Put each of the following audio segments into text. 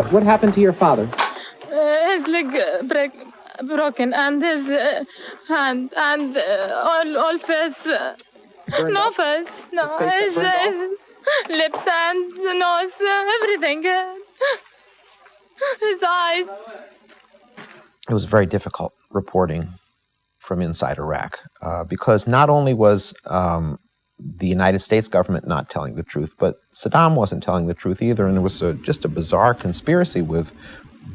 What happened to your father? His leg broken, and his hand, and all face. No face. No, his lips and nose, everything. His eyes. It was very difficult reporting from inside Iraq because not only was the United States government not telling the truth, but Saddam wasn't telling the truth either, and there was just a bizarre conspiracy with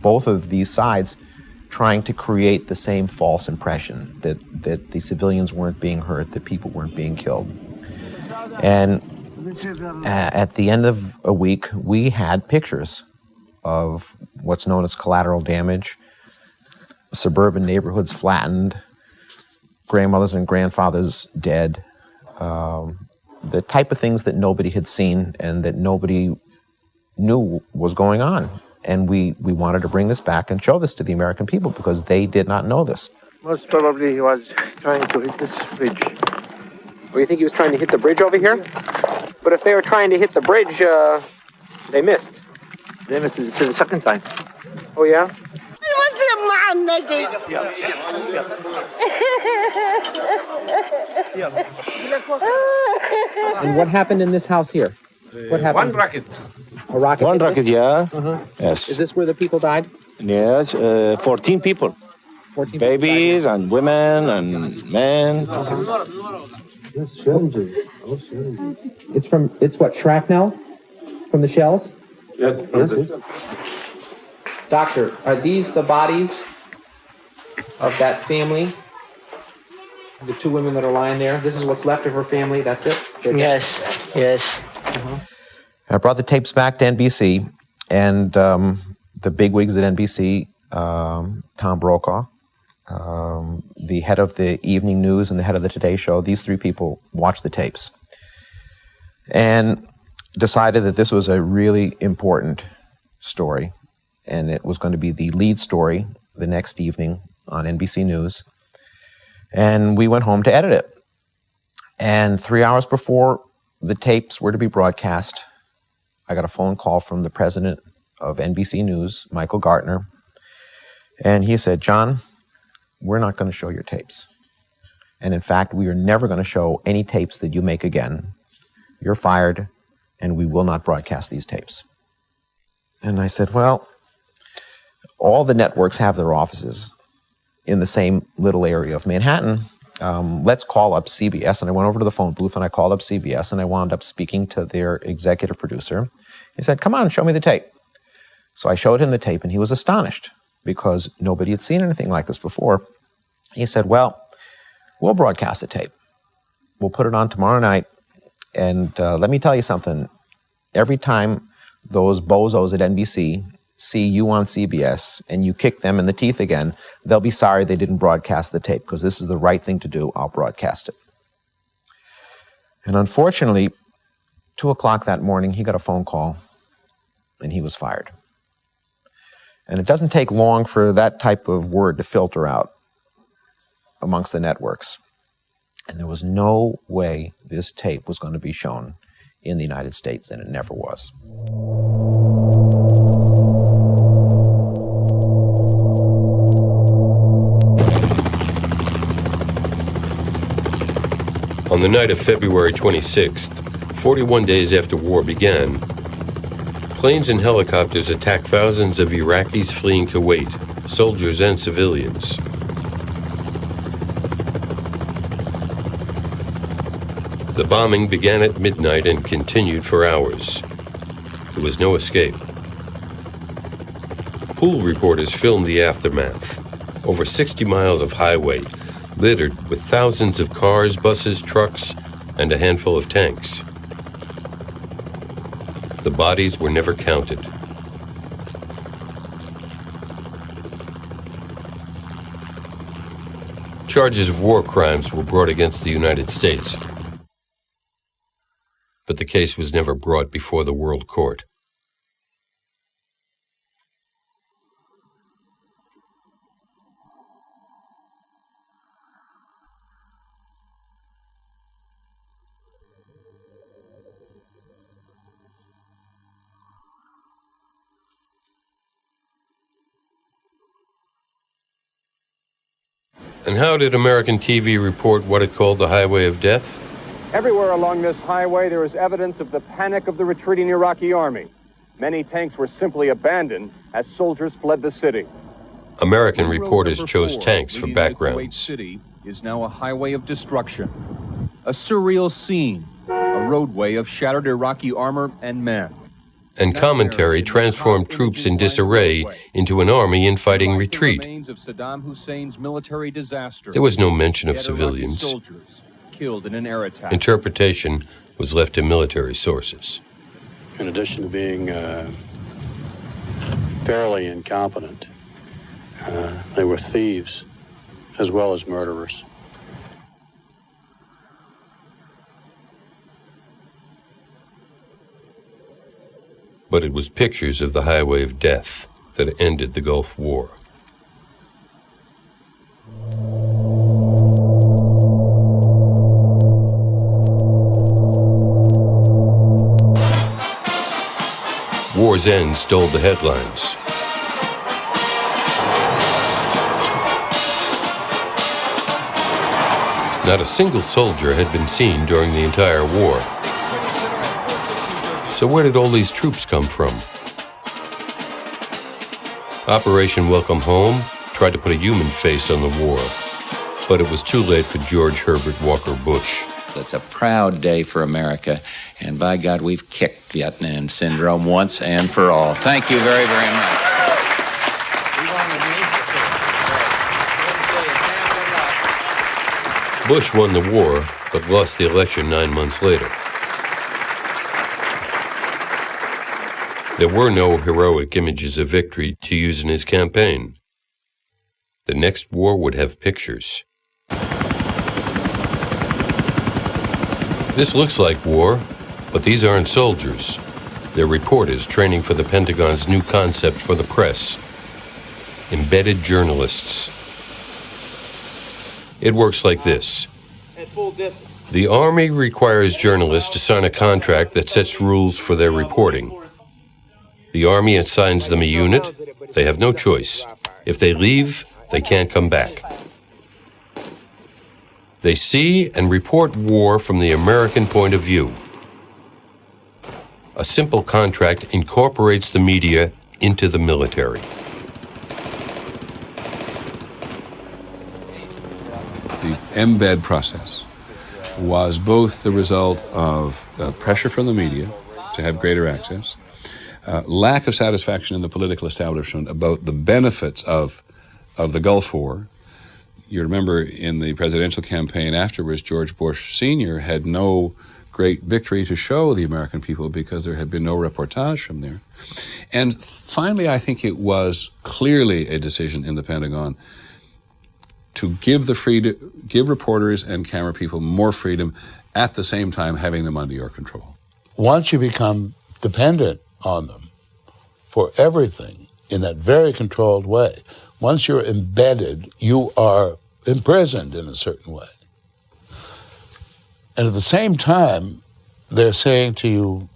both of these sides trying to create the same false impression that the civilians weren't being hurt, that people weren't being killed. And at the end of a week, we had pictures of what's known as collateral damage, suburban neighborhoods flattened, grandmothers and grandfathers dead, the type of things that nobody had seen and that nobody knew was going on. And we wanted to bring this back and show this to the American people because they did not know this. Most probably he was trying to hit this bridge. Oh, you think he was trying to hit the bridge over here? But if they were trying to hit the bridge, they missed. They missed it the second time. Oh, yeah? And what happened in this house here? What happened? One rocket. A rocket? One rocket, yeah. Yes. Is this where the people died? Yes, 14 people. 14 Babies people and women and men. It's what, shrapnel from the shells? Yes. Doctor, are these the bodies of that family? The two women that are lying there? This is what's left of her family, that's it? Yes. I brought the tapes back to NBC, and the bigwigs at NBC, Tom Brokaw, the head of the evening news and the head of the Today Show, these three people watched the tapes and decided that this was a really important story, and it was going to be the lead story the next evening on NBC News. And we went home to edit it. And 3 hours before the tapes were to be broadcast, I got a phone call from the president of NBC News, Michael Gartner, and he said, "John, we're not going to show your tapes. And in fact, we are never going to show any tapes that you make again. You're fired, and we will not broadcast these tapes." And I said, well, all the networks have their offices in the same little area of Manhattan. Let's call up CBS. And I went over to the phone booth and I called up CBS and I wound up speaking to their executive producer. He said, "Come on, show me the tape." So I showed him the tape and he was astonished because nobody had seen anything like this before. He said, "Well, we'll broadcast the tape. We'll put it on tomorrow night. And let me tell you something. Every time those bozos at NBC see you on CBS and you kick them in the teeth again, they'll be sorry they didn't broadcast the tape because this is the right thing to do. I'll broadcast it." And unfortunately, 2 o'clock that morning, he got a phone call and he was fired. And it doesn't take long for that type of word to filter out amongst the networks. And there was no way this tape was going to be shown in the United States, and it never was. On the night of February 26th, 41 days after war began, planes and helicopters attacked thousands of Iraqis fleeing Kuwait, soldiers and civilians. The bombing began at midnight and continued for hours. There was no escape. Pool reporters filmed the aftermath. Over 60 miles of highway, littered with thousands of cars, buses, trucks, and a handful of tanks. The bodies were never counted. Charges of war crimes were brought against the United States, but the case was never brought before the World Court. And how did American TV report what it called the Highway of Death? Everywhere along this highway, there is evidence of the panic of the retreating Iraqi army. Many tanks were simply abandoned as soldiers fled the city. American reporters chose tanks for backgrounds. City is now a highway of destruction, a surreal scene, a roadway of shattered Iraqi armor and men. And commentary transformed troops in disarray into an army in fighting retreat. There was no mention of civilians. Interpretation was left to military sources. In addition to being fairly incompetent, they were thieves as well as murderers. But it was pictures of the Highway of Death that ended the Gulf War. War's End stole the headlines. Not a single soldier had been seen during the entire war. So where did all these troops come from? Operation Welcome Home tried to put a human face on the war, but it was too late for George Herbert Walker Bush. It's a proud day for America, and by God, we've kicked Vietnam syndrome once and for all. Thank you very, very much. Bush won the war, but lost the election 9 months later. There were no heroic images of victory to use in his campaign. The next war would have pictures. This looks like war, but these aren't soldiers. They're reporters training for the Pentagon's new concept for the press: embedded journalists. It works like this. The Army requires journalists to sign a contract that sets rules for their reporting. The Army assigns them a unit. They have no choice. If they leave, they can't come back. They see and report war from the American point of view. A simple contract incorporates the media into the military. The embed process was both the result of pressure from the media to have greater access, lack of satisfaction in the political establishment about the benefits of the Gulf War. You remember in the presidential campaign afterwards, George Bush Sr. had no great victory to show the American people because there had been no reportage from there. And finally, I think it was clearly a decision in the Pentagon to give reporters and camera people more freedom, at the same time having them under your control. Once you become dependent on them for everything in that very controlled way, once you're embedded, you are imprisoned in a certain way. And at the same time, they're saying to you,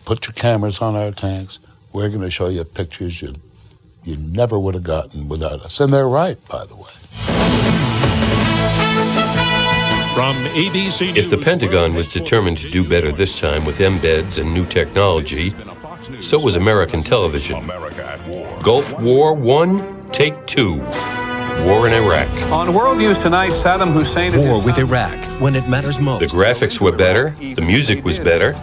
put your cameras on our tanks, we're going to show you pictures you never would have gotten without us. And they're right, by the way. From ABC If the Pentagon was determined to do better this time with embeds and new technology, so was American television. Gulf War I, Take 2. War in Iraq. On World News tonight, Saddam Hussein... War with Iraq, when it matters most. The graphics were better, the music was better.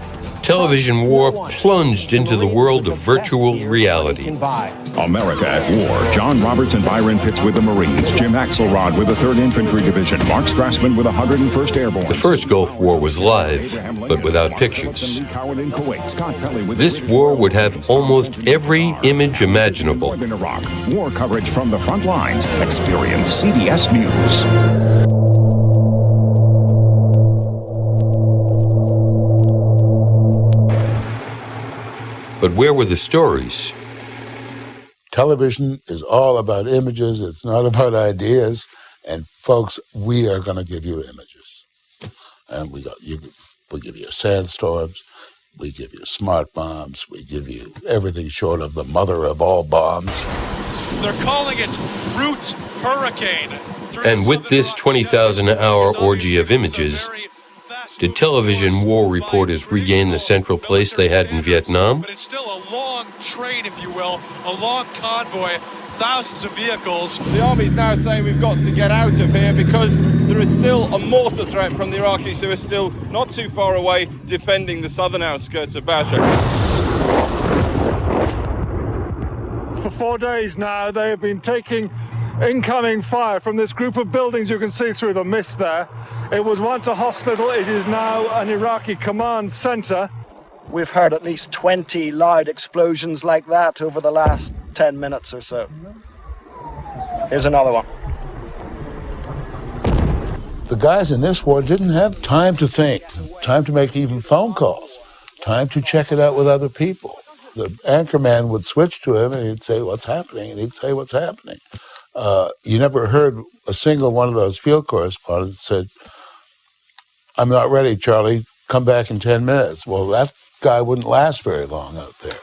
Television war plunged into the world of virtual reality. America at War. John Roberts and Byron Pitts with the Marines. Jim Axelrod with the 3rd Infantry Division. Mark Strassman with the 101st Airborne. The first Gulf War was live, but without pictures. This war would have almost every image imaginable. War coverage from the front lines. Experience CBS News. But where were the stories? Television is all about images. It's not about ideas. And folks, we are going to give you images. And we give you sandstorms. We give you smart bombs. We give you everything short of the mother of all bombs. They're calling it Root Hurricane. And with this 20,000-hour orgy of images, did television war reporters regain the central place they had in Vietnam? But it's still a long train, if you will, a long convoy, thousands of vehicles. The army's now saying we've got to get out of here because there is still a mortar threat from the Iraqis who are still not too far away defending the southern outskirts of Basra. For 4 days now, they have been taking incoming fire from this group of buildings you can see through the mist there. It was once a hospital, it is now an Iraqi command center. We've heard at least 20 loud explosions like that over the last 10 minutes or so. Here's another one. The guys in this war didn't have time to think, time to make even phone calls, time to check it out with other people. The anchorman would switch to him and he'd say, "What's happening?" And he'd say, "What's happening?" You never heard a single one of those field correspondents said, "I'm not ready, Charlie. Come back in 10 minutes." Well, that guy wouldn't last very long out there.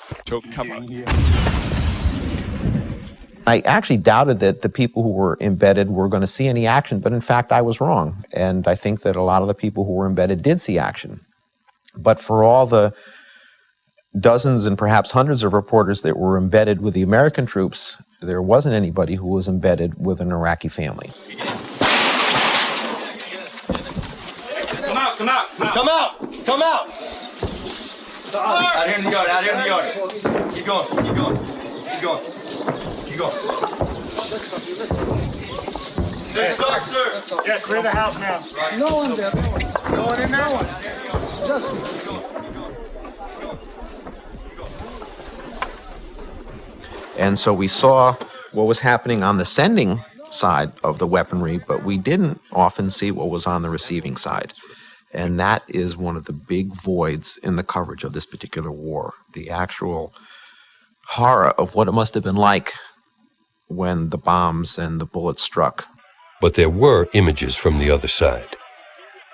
I actually doubted that the people who were embedded were going to see any action, but in fact, I was wrong. And I think that a lot of the people who were embedded did see action. But for all the dozens and perhaps hundreds of reporters that were embedded with the American troops, there wasn't anybody who was embedded with an Iraqi family. Come out, come out, come out, come out! Out here in the yard, out here in the yard. Keep going, keep going, keep going, keep going. Good stuff, sir. Yeah, clear the house now. No one there, no one. No one in there? Just... And so we saw what was happening on the sending side of the weaponry, but we didn't often see what was on the receiving side. And that is one of the big voids in the coverage of this particular war, the actual horror of what it must have been like when the bombs and the bullets struck. But there were images from the other side.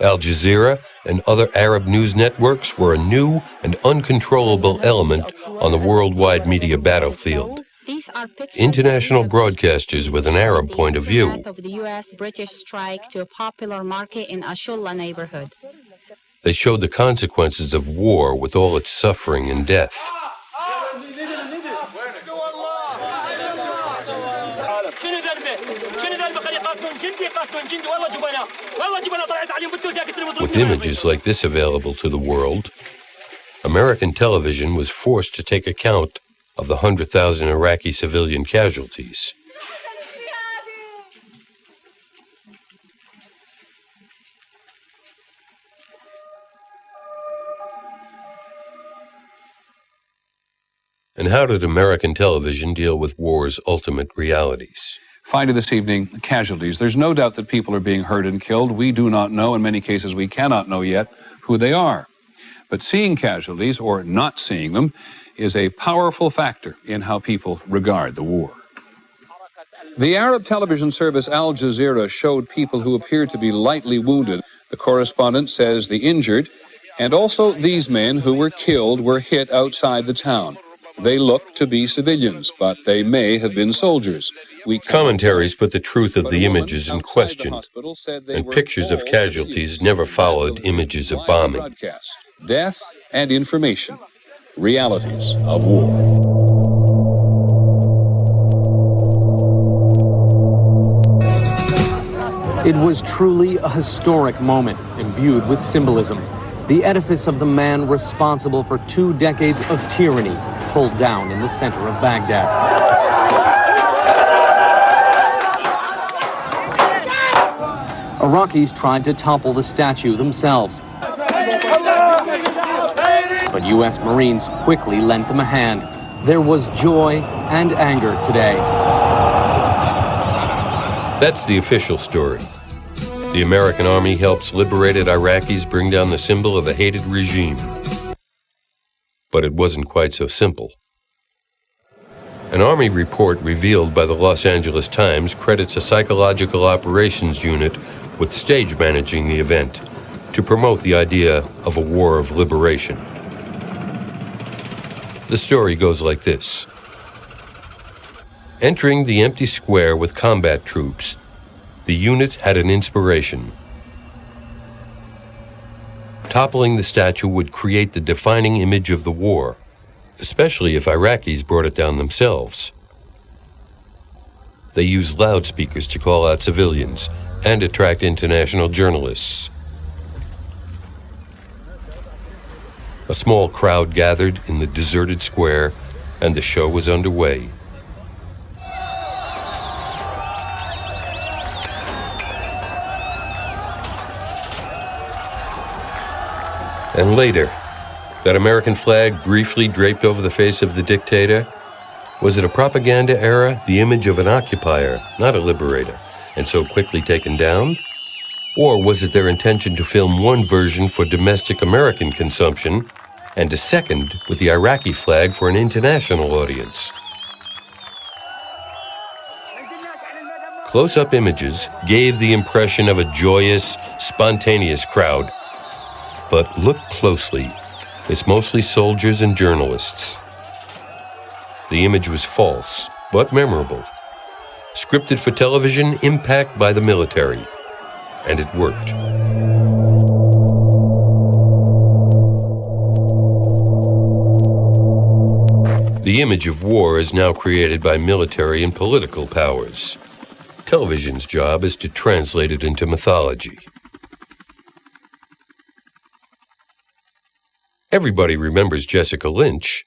Al Jazeera and other Arab news networks were a new and uncontrollable element on the worldwide media battlefield. International broadcasters with an Arab point of view. Of the U.S.-British strike to a popular market in Ashulla neighborhood. They showed the consequences of war with all its suffering and death. With images like this available to the world, American television was forced to take account of the 100,000 Iraqi civilian casualties. And how did American television deal with war's ultimate realities? Finally this evening, casualties. There's no doubt that people are being hurt and killed. We do not know, in many cases we cannot know yet, who they are. But seeing casualties, or not seeing them, is a powerful factor in how people regard the war. The Arab television service Al Jazeera showed people who appeared to be lightly wounded. The correspondent says the injured, and also these men who were killed, were hit outside the town. They look to be civilians, but they may have been soldiers. Commentaries put the truth of the images in question, and pictures of casualties never followed images of bombing. Death and information. Realities of war. It was truly a historic moment, imbued with symbolism. The edifice of the man responsible for 2 decades of tyranny pulled down in the center of Baghdad. Iraqis tried to topple the statue themselves, but U.S. Marines quickly lent them a hand. There was joy and anger today. That's the official story. The American Army helps liberated Iraqis bring down the symbol of a hated regime. But it wasn't quite so simple. An Army report revealed by the Los Angeles Times credits a psychological operations unit with stage managing the event to promote the idea of a war of liberation. The story goes like this. Entering the empty square with combat troops, the unit had an inspiration. Toppling the statue would create the defining image of the war, especially if Iraqis brought it down themselves. They used loudspeakers to call out civilians and attract international journalists. A small crowd gathered in the deserted square, and the show was underway. And later, that American flag briefly draped over the face of the dictator? Was it a propaganda era, the image of an occupier, not a liberator, and so quickly taken down? Or was it their intention to film one version for domestic American consumption and a second with the Iraqi flag for an international audience? Close-up images gave the impression of a joyous, spontaneous crowd. But look closely. It's mostly soldiers and journalists. The image was false, but memorable. Scripted for television, impact by the military. And it worked. The image of war is now created by military and political powers. Television's job is to translate it into mythology. Everybody remembers Jessica Lynch,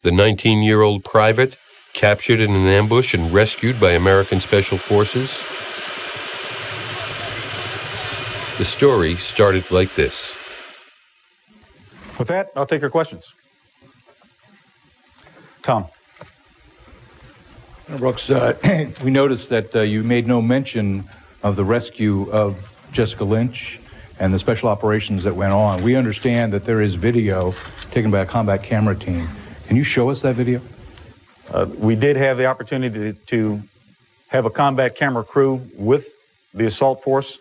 the 19-year-old private captured in an ambush and rescued by American Special Forces. The story started like this. With that, I'll take your questions. Tom. Brooks, we noticed that you made no mention of the rescue of Jessica Lynch and the special operations that went on. We understand that there is video taken by a combat camera team. Can you show us that video? We did have the opportunity to have a combat camera crew with the assault force,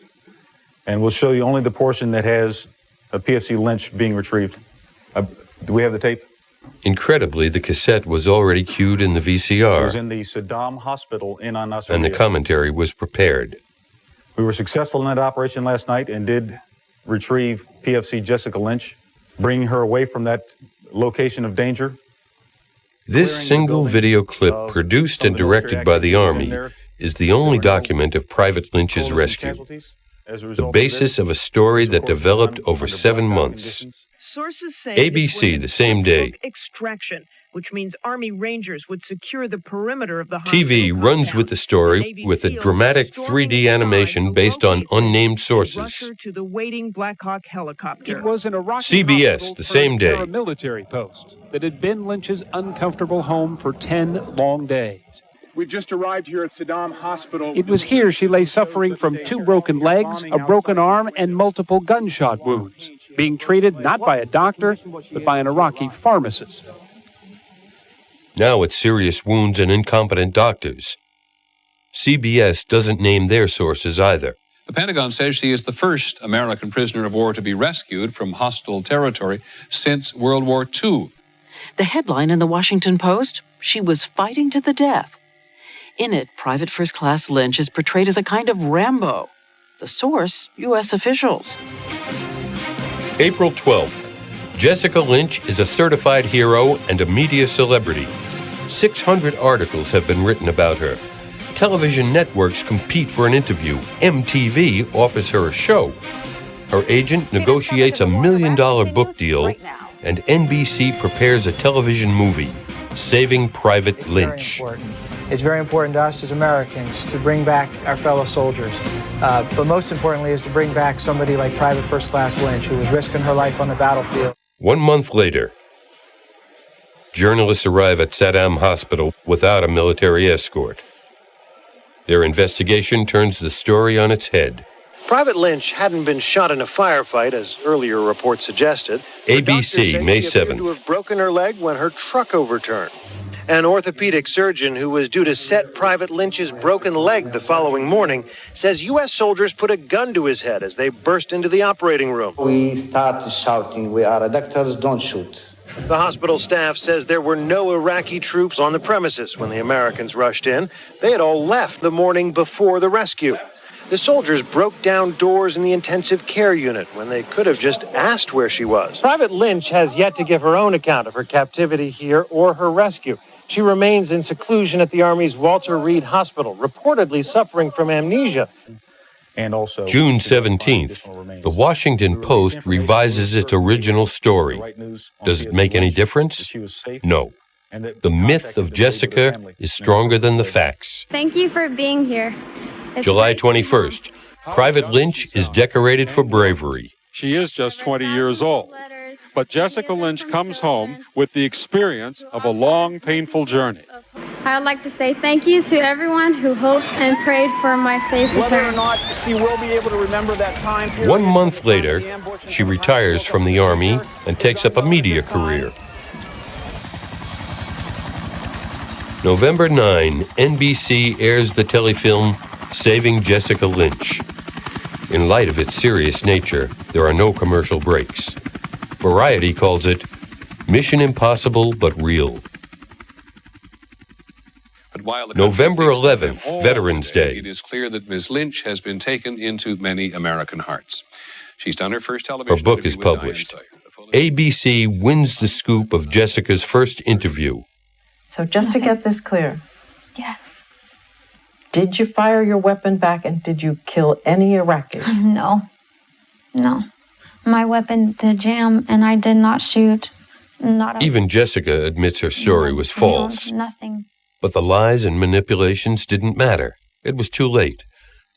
and we'll show you only the portion that has a PFC Lynch being retrieved. Do we have the tape? Incredibly, the cassette was already cued in the VCR. It was in the Saddam Hospital in Al-Nasr. And the commentary was prepared. We were successful in that operation last night and did retrieve PFC Jessica Lynch, bringing her away from that location of danger. This single video clip, produced and directed by the Army, is the only document of Private Lynch's rescue. The basis of a story that developed over 7 months. Sources say ABC the same day. Extraction, which means Army Rangers would secure the perimeter of the hospital. TV runs with the story with a dramatic 3D animation based on unnamed sources. To the waiting Black Hawk helicopter. It was an Iraqi CBS the same day. Paramilitary post that had been Lynch's uncomfortable home for 10 long days. We just arrived here at Saddam Hospital. It was here she lay suffering from 2 broken legs, a broken arm, and multiple gunshot wounds, being treated not by a doctor, but by an Iraqi pharmacist. Now it's serious wounds and incompetent doctors. CBS doesn't name their sources either. The Pentagon says she is the first American prisoner of war to be rescued from hostile territory since World War II. The headline in the Washington Post, she was fighting to the death. In it, Private First Class Lynch is portrayed as a kind of Rambo. The source, U.S. officials. April 12th. Jessica Lynch is a certified hero and a media celebrity. 600 articles have been written about her. Television networks compete for an interview. MTV offers her a show. Her agent negotiates a $1 million book deal, and NBC prepares a television movie, Saving Private Lynch. It's very important to us as Americans to bring back our fellow soldiers. But most importantly is to bring back somebody like Private First Class Lynch, who was risking her life on the battlefield. 1 month later, journalists arrive at Saddam Hospital without a military escort. Their investigation turns the story on its head. Private Lynch hadn't been shot in a firefight, as earlier reports suggested. ABC, May 7th. To have broken her leg when her truck overturned. An orthopedic surgeon who was due to set Private Lynch's broken leg the following morning says U.S. soldiers put a gun to his head as they burst into the operating room. We start shouting, "We are doctors, don't shoot." The hospital staff says there were no Iraqi troops on the premises when the Americans rushed in. They had all left the morning before the rescue. The soldiers broke down doors in the intensive care unit when they could have just asked where she was. Private Lynch has yet to give her own account of her captivity here or her rescue. She remains in seclusion at the Army's Walter Reed Hospital, reportedly suffering from amnesia. And also, June 17th, the Washington Post revises its original story. Does it make any difference? No. The myth of Jessica is stronger than the facts. Thank you for being here. July 21st, Private Lynch is decorated for bravery. She is just 20 years old. But Jessica Lynch comes home with the experience of a long, painful journey. I would like to say thank you to everyone who hoped and prayed for my safe return. Whether or not she will be able to remember that time period. 1 month later, she retires from the Army and takes up a media career. November 9, NBC airs the telefilm Saving Jessica Lynch. In light of its serious nature, there are no commercial breaks. Variety calls it Mission Impossible but Real. November 11th, Veterans Day. It is clear that Ms. Lynch has been taken into many American hearts. She's done her first television Her book is published. ABC wins the scoop of Jessica's first interview. So just to get this clear. Yeah. Did you fire your weapon back and did you kill any Iraqis? No. My weapon did jam and I did not shoot. Even Jessica admits her story was false. Nothing. But the lies and manipulations didn't matter. It was too late.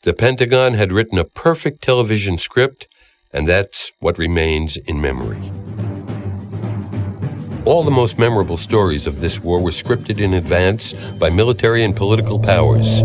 The Pentagon had written a perfect television script, and that's what remains in memory. All the most memorable stories of this war were scripted in advance by military and political powers.